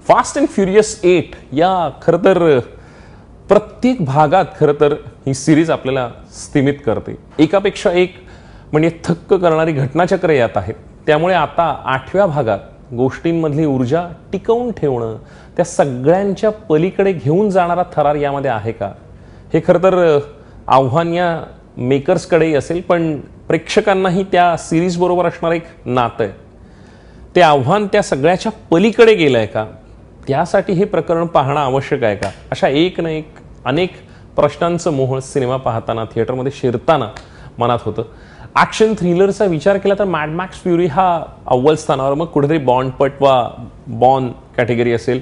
Fast and furious 8 या खरं तर प्रत्येक भागात खरं तर ही सिरीज आपल्याला स्थिमित करते. एकापेक्षा एक म्हणजे थक्क करणारी घटनाचक्र यात आहेत. त्यामुळे आता 8व्या भागात गोष्टींमधली ऊर्जा टिकवून ठेवणं, त्या सगळ्यांच्या पलीकडे घेऊन जाणारा थरार यामध्ये आहे का, हे खरं तर आव्हान या मेकर्सकडेही असेल, पण प्रेक्षकांनाही त्या सिरीज बरोबर असणार एक नातं आहे. ते आव्हान त्या सगळ्याच्या पलीकडे गेलंय का, त्यासाठी हे प्रकरण पाहणं आवश्यक आहे का, अशा एक ना एक अनेक प्रश्नांचं मोह सिनेमा पाहताना थिएटरमध्ये शिरताना मनात होतं. ॲक्शन थ्रिलरचा विचार केला तर मॅड मॅक्स फ्युरी हा अव्वल स्थानावर, मग कुठेतरी बॉन्ड पटवा बॉन कॅटेगरी असेल,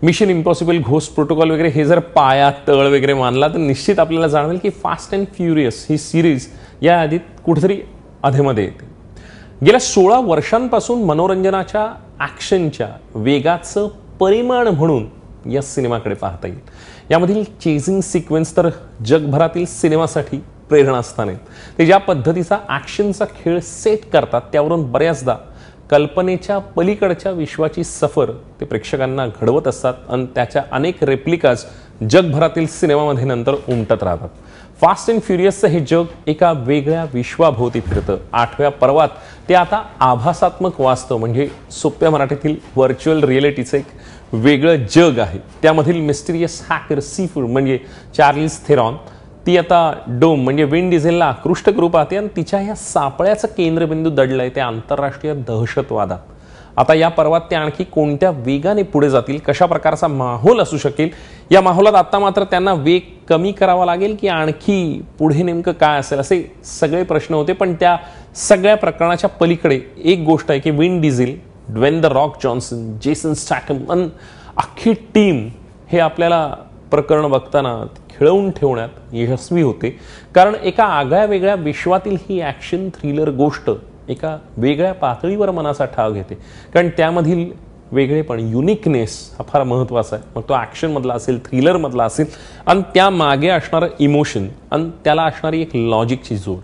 मिशन इम्पॉसिबल, घोस्ट प्रोटोकॉल वगैरे हे जर पाया तळ वगैरे मानला तर निश्चित आपल्याला जाणवेल की fast and furious he series या आधीत कुठेतरी अधेमध्ये येते. गेल्या 16 वर्षांपासून मनोरंजनाच्या ॲक्शनच्या वेगाचं परिमाण म्हणून या सिनेमाकडे पाहता येईल. यामधील चेजिंग सिक्वेन्स तर जगभरातील सिनेमासाठी प्रेरणास्थान आहेत. ते ज्या पद्धतीचा ॲक्शनचा खेळ सेट करतात त्यावरून बऱ्याचदा कल्पनेच्या पलीकडच्या विश्वाची सफर ते प्रेक्षकांना घडवत असतात आणि त्याच्या अनेक रेप्लिकाज जगभरातील सिनेमामध्ये नंतर उमटत राहतात. फास्ट अँड फ्युरियसचं हे जग एका वेगळ्या विश्वाभोवती फिरतं. 8व्या पर्वात ते आता आभासात्मक वास्तव म्हणजे सोप्या मराठीतील व्हर्च्युअल रिअलिटीचं एक वेगळं जग आहे. त्यामधील मिस्टिरियस हॅकर सीफूड म्हणजे चार्लिज थेरॉन, ती आता डोम म्हणजे विन डिझेलला आकृष्ट करू पाहते आणि तिच्या या सापळ्याचं केंद्रबिंदू दडलंय ते आंतरराष्ट्रीय दहशतवादात. आता या पर्वात ते आणखी कोणत्या वेगाने पुढे जातील, कशा प्रकारचा माहोल असू शकेल, या माहोलात आता मात्र त्यांना वेग कमी करावा लागेल की आणखी पुढे नेमकं काय असेल, असे सगळे प्रश्न होते. पण त्या सगळ्या प्रकरणाच्या पलीकडे एक गोष्ट आहे की Vin Diesel, Dwayne the Rock Johnson, Jason Statham आणि अख्खी टीम हे आपल्याला प्रकरण बघताना खिळवून ठेवण्यात यशस्वी होते. कारण एका आगळ्या वेगळ्या विश्वातील ही ॲक्शन थ्रिलर गोष्ट एका वेगळ्या पातळीवर मनाचा ठाव घेते. कारण त्यामधील वेगळेपण, युनिकनेस हा फार महत्त्वाचा आहे. मग तो ॲक्शनमधला असेल, थ्रिलरमधला असेल आणि त्यामागे असणारं इमोशन आणि त्याला असणारी एक लॉजिकची जोड.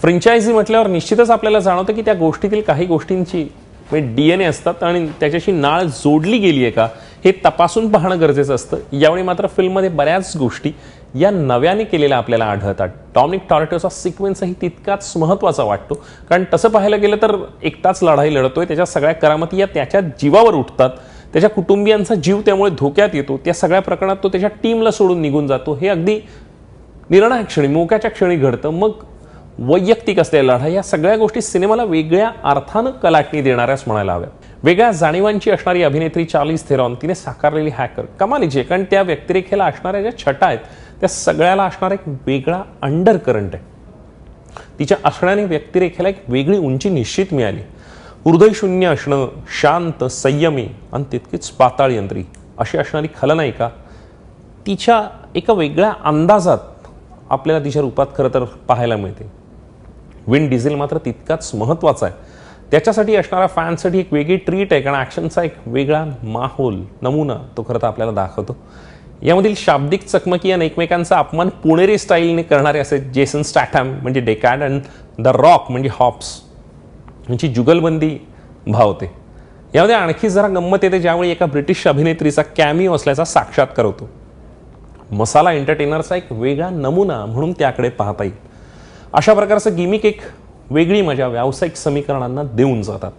फ्रँचायझी म्हटल्यावर निश्चितच आपल्याला जाणवतं की त्या गोष्टीतील काही गोष्टींची DNA असतात आणि त्याच्याशी नाळ जोडली गेली आहे का हे तपासून पाहणं गरजेचं असतं. यावेळी मात्र फिल्ममध्ये बऱ्याच गोष्टी या नव्याने केलेल्या आपल्याला आढळतात. डॉमिनिक टॉरेटोचा सिक्वेन्सही तितकाच महत्त्वाचा वाटतो. कारण तसं पाहायला गेलं तर एकटाच लढाई लढतोय, त्याच्या सगळ्या करामती या त्याच्या जीवावर उठतात, त्याच्या कुटुंबियांचा जीव त्यामुळे धोक्यात येतो. त्या सगळ्या प्रकरणात तो त्याच्या टीमला सोडून निघून जातो. हे अगदी निर्णायक क्षणी, मोक्याच्या क्षणी घडतं. मग वैयक्तिक असलेल्या लढाई या सगळ्या गोष्टी सिनेमाला वेगळ्या अर्थानं कलाटणी देणाऱ्याच म्हणायला हव्या. वेगळ्या जाणीवांची असणारी अभिनेत्री चार्लिज थेरॉन, तिने साकारलेली हॅकर कमालीची आहे. कारण त्या व्यक्तिरेखेला असणाऱ्या ज्या छटा आहेत त्या सगळ्याला असणारा एक वेगळा अंडर करंट आहे. तिच्या असण्याने व्यक्तिरेखेला एक वेगळी उंची निश्चित मिळाली. हृदयशून्य असणं, शांत, संयमी आणि तितकीच पाताळयंत्री अशी असणारी खलनायिका तिच्या एका वेगळ्या अंदाजात आपल्याला तिच्या रूपात खरं तर पाहायला मिळते. विन डिझेल मात्र तितकाच महत्त्वाचा आहे. त्याच्यासाठी असणारा फॅन्ससाठी एक वेगळी ट्रीट आहे. कारण ॲक्शनचा एक वेगळा माहोल, नमुना तो खरं तर आपल्याला दाखवतो. यामधील शाब्दिक चकमकी आणि एकमेकांचा अपमान पुणेरी स्टाईलने करणारे असे जेसन स्टॅथम म्हणजे डेकॅड आणि द रॉक म्हणजे हॉप्स यांची जुगलबंदी भावते. यामध्ये आणखी जरा गंमत येते ज्यावेळी एका ब्रिटिश अभिनेत्रीचा कॅमिओ असल्याचा साक्षात्कार होतो. मसाला एंटरटेनरचा एक वेगळा नमुना म्हणून त्याकडे पाहता येईल. अशा प्रकारचं गिमिक एक वेगळी मजा व्यावसायिक समीकरणांना देऊन जातात.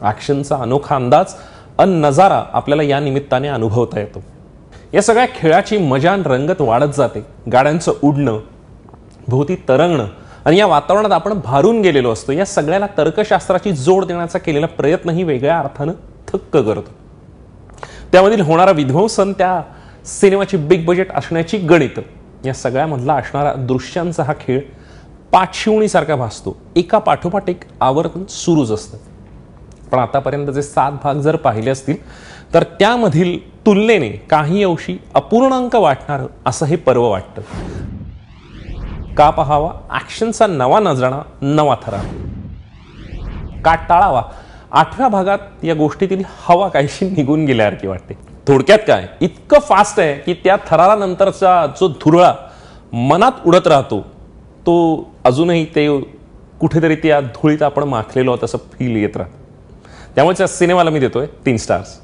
ॲक्शनचा अनोखा अंदाज अन नजारा आपल्याला या निमित्ताने अनुभवता येतो. या सगळ्या खेळाची मजा आणि रंगत वाढत जाते. गाड्यांचं उडणं, भोवती तरंगणं आणि या वातावरणात आपण भारून गेलेलो असतो. या सगळ्याला तर्कशास्त्राची जोड देण्याचा केलेला प्रयत्नही वेगळ्या अर्थानं थक्क करतो. त्यामधील होणारा विध्वंस आणि त्या सिनेमाची बिग बजेट असण्याची गणित या सगळ्यामधला असणारा दृश्यांचा हा खेळ पाठशिवणीसारखा भासतो. एका पाठोपाठ एक आवर्तन सुरूच असतं. पण आतापर्यंतचे 7 भाग जर पाहिले असतील तर त्यामधील तुलनेने काही अंशी अपूर्णांक वाटणारं असं हे पर्व वाटतं. का पाहावा ॲक्शनचा नवा नजराणा, नवा थरा? का टाळावा? 8व्या भागात या गोष्टीतील हवा काहीशी निघून गेल्यासारखी वाटते. थोडक्यात काय, इतकं फास्ट आहे की त्या थरारानंतरचा जो धुरळा मनात उडत राहतो तो अजूनही ते कुठेतरी त्या धुळीत आपण माखलेलो आहोत असं फील येत राहतं. त्यामुळे त्या सिनेमाला मी देतोय 3 स्टार्स.